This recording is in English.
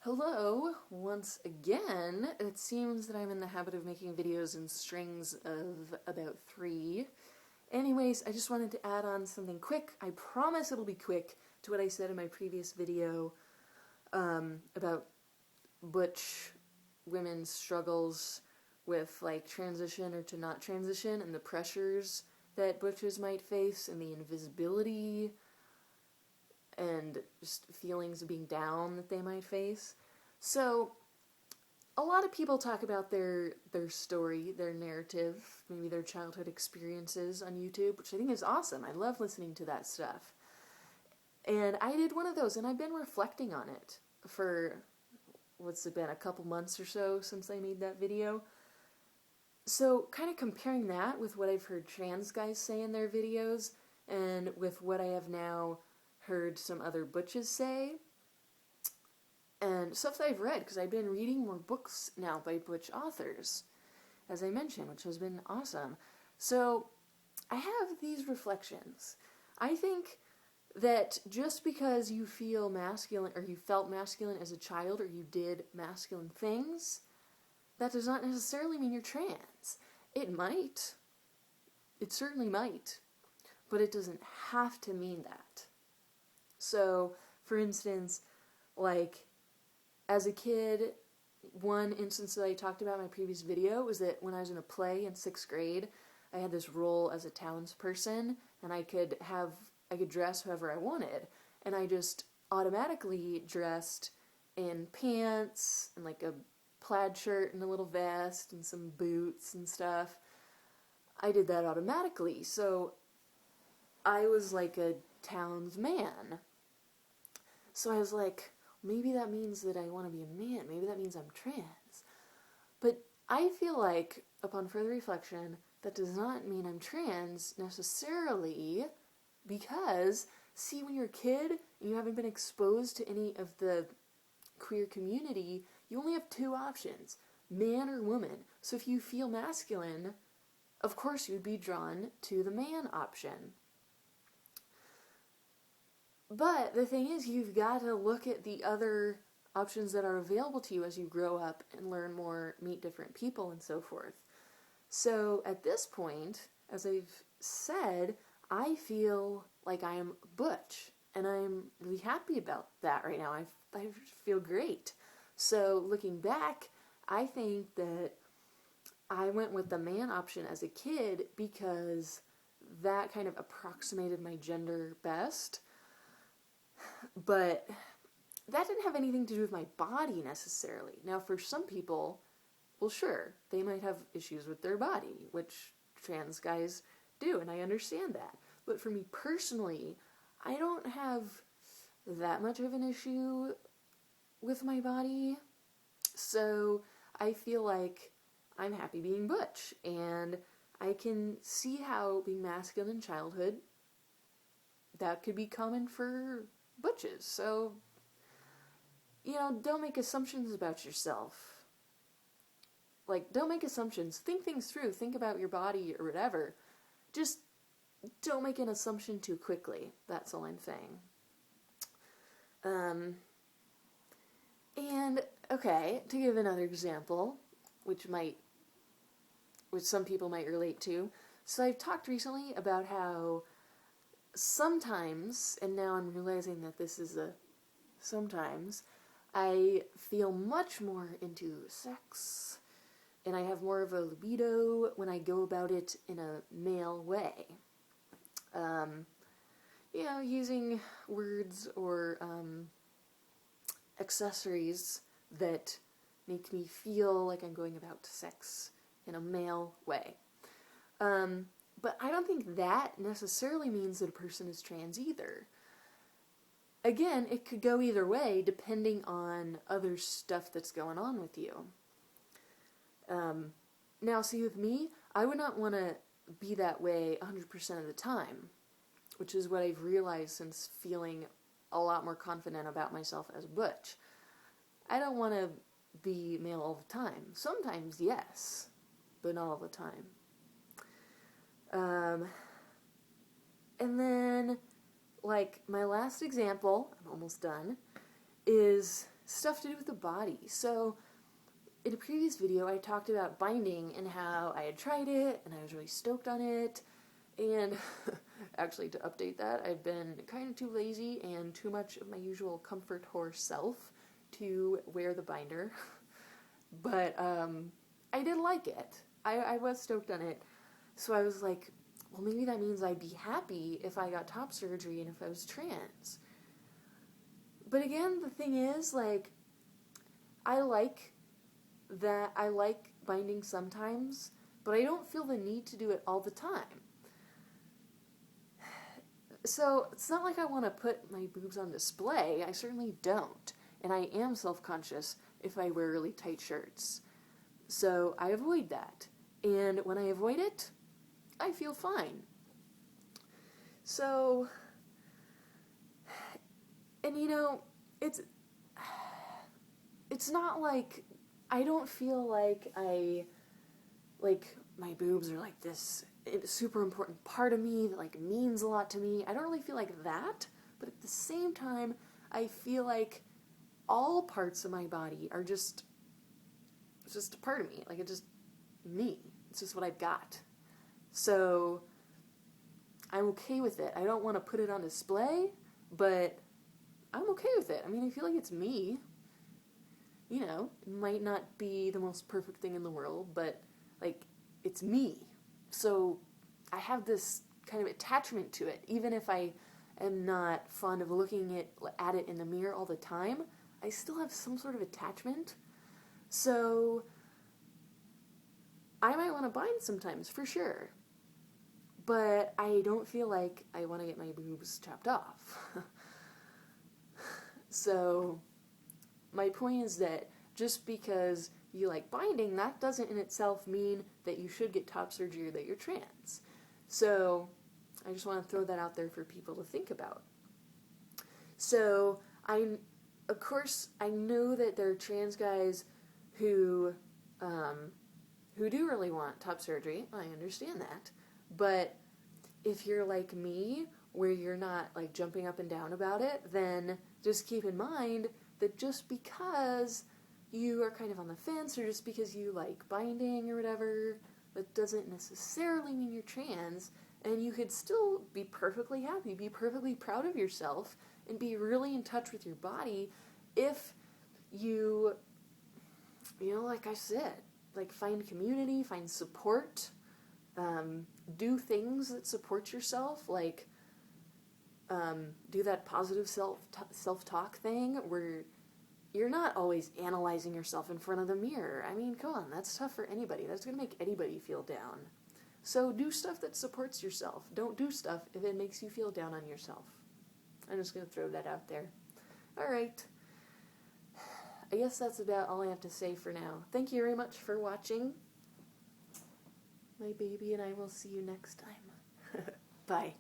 Hello, once again. It seems that I'm in the habit of making videos in strings of about 3. Anyways, I just wanted to add on something quick. I promise it'll be quick to what I said in my previous video about butch women's struggles with like transition or to not transition and the pressures that butches might face and the invisibility and just feelings of being down that they might face. So, a lot of people talk about their story, their narrative, maybe their childhood experiences on YouTube, which I think is awesome. I love listening to that stuff. And I did one of those, and I've been reflecting on it for, what's it been, a couple months or so since I made that video. So, kind of comparing that with what I've heard trans guys say in their videos, and with what I have now heard some other butches say, and stuff that I've read, because I've been reading more books now by butch authors, as I mentioned, which has been awesome. So, I have these reflections. I think that just because you feel masculine, or you felt masculine as a child, or you did masculine things, that does not necessarily mean you're trans. It might. It certainly might. But it doesn't have to mean that. So, for instance, like, as a kid, one instance that I talked about in my previous video was that when I was in a play in 6th grade, I had this role as a townsperson, and I could dress however I wanted, and I just automatically dressed in pants, and like a plaid shirt, and a little vest, and some boots and stuff. I did that automatically, so I was like a townsman. So I was like, maybe that means that I want to be a man. Maybe that means I'm trans. But I feel like, upon further reflection, that does not mean I'm trans necessarily, because, see, when you're a kid and you haven't been exposed to any of the queer community, you only have 2 options, man or woman. So if you feel masculine, of course you would be drawn to the man option. But the thing is, you've got to look at the other options that are available to you as you grow up and learn more, meet different people, and so forth. So at this point, as I've said, I feel like I am butch, and I'm really happy about that right now. I feel great. So looking back, I think that I went with the man option as a kid because that kind of approximated my gender best. But that didn't have anything to do with my body necessarily. Now, for some people, well, sure, they might have issues with their body, which trans guys do, and I understand that. But for me personally, I don't have that much of an issue with my body, so I feel like I'm happy being butch, and I can see how being masculine in childhood, that could be common for butches. So, don't make assumptions about yourself. Like, don't make assumptions. Think things through. Think about your body or whatever. Just don't make an assumption too quickly. That's all I'm saying. And, okay, to give another example, which some people might relate to. So I've talked recently about how sometimes, and now I'm realizing that this is sometimes, I feel much more into sex, and I have more of a libido when I go about it in a male way. Using words or accessories that make me feel like I'm going about sex in a male way. But I don't think that necessarily means that a person is trans either. Again, it could go either way depending on other stuff that's going on with you. Now, see, with me, I would not want to be that way 100% of the time, which is what I've realized since feeling a lot more confident about myself as butch. I don't want to be male all the time. Sometimes, yes, but not all the time. And then, like, my last example, I'm almost done, is stuff to do with the body. So in a previous video, I talked about binding and how I had tried it and I was really stoked on it. And actually, to update that, I've been kind of too lazy and too much of my usual comfort whore self to wear the binder. But I did like it. I was stoked on it. So I was like, well, maybe that means I'd be happy if I got top surgery and if I was trans. But again, the thing is, like, I like binding sometimes, but I don't feel the need to do it all the time. So it's not like I want to put my boobs on display. I certainly don't. And I am self-conscious if I wear really tight shirts. So I avoid that. And when I avoid it, I feel fine. So, and you know, it's not like, I don't feel like my boobs are like this super important part of me that like means a lot to me. I don't really feel like that, but at the same time, I feel like all parts of my body are just a part of me. Like, it's just me. It's just what I've got. So I'm okay with it. I don't want to put it on display, but I'm okay with it. I mean, I feel like it's me. You know, it might not be the most perfect thing in the world, but like, it's me. So I have this kind of attachment to it. Even if I am not fond of looking at it in the mirror all the time, I still have some sort of attachment. So I might want to bind sometimes, for sure. But I don't feel like I want to get my boobs chopped off. So my point is that just because you like binding, that doesn't in itself mean that you should get top surgery or that you're trans. So I just want to throw that out there for people to think about. So of course, I know that there are trans guys who do really want top surgery. I understand that. But if you're like me, where you're not like jumping up and down about it, then just keep in mind that just because you are kind of on the fence, or just because you like binding or whatever, that doesn't necessarily mean you're trans, and you could still be perfectly happy, be perfectly proud of yourself, and be really in touch with your body if you know, like I said, like find community, find support, do things that support yourself, like do that positive self-talk thing where you're not always analyzing yourself in front of the mirror. I mean, come on, that's tough for anybody. That's going to make anybody feel down. So do stuff that supports yourself. Don't do stuff if it makes you feel down on yourself. I'm just going to throw that out there. All right. I guess that's about all I have to say for now. Thank you very much for watching. My baby and I will see you next time. Bye.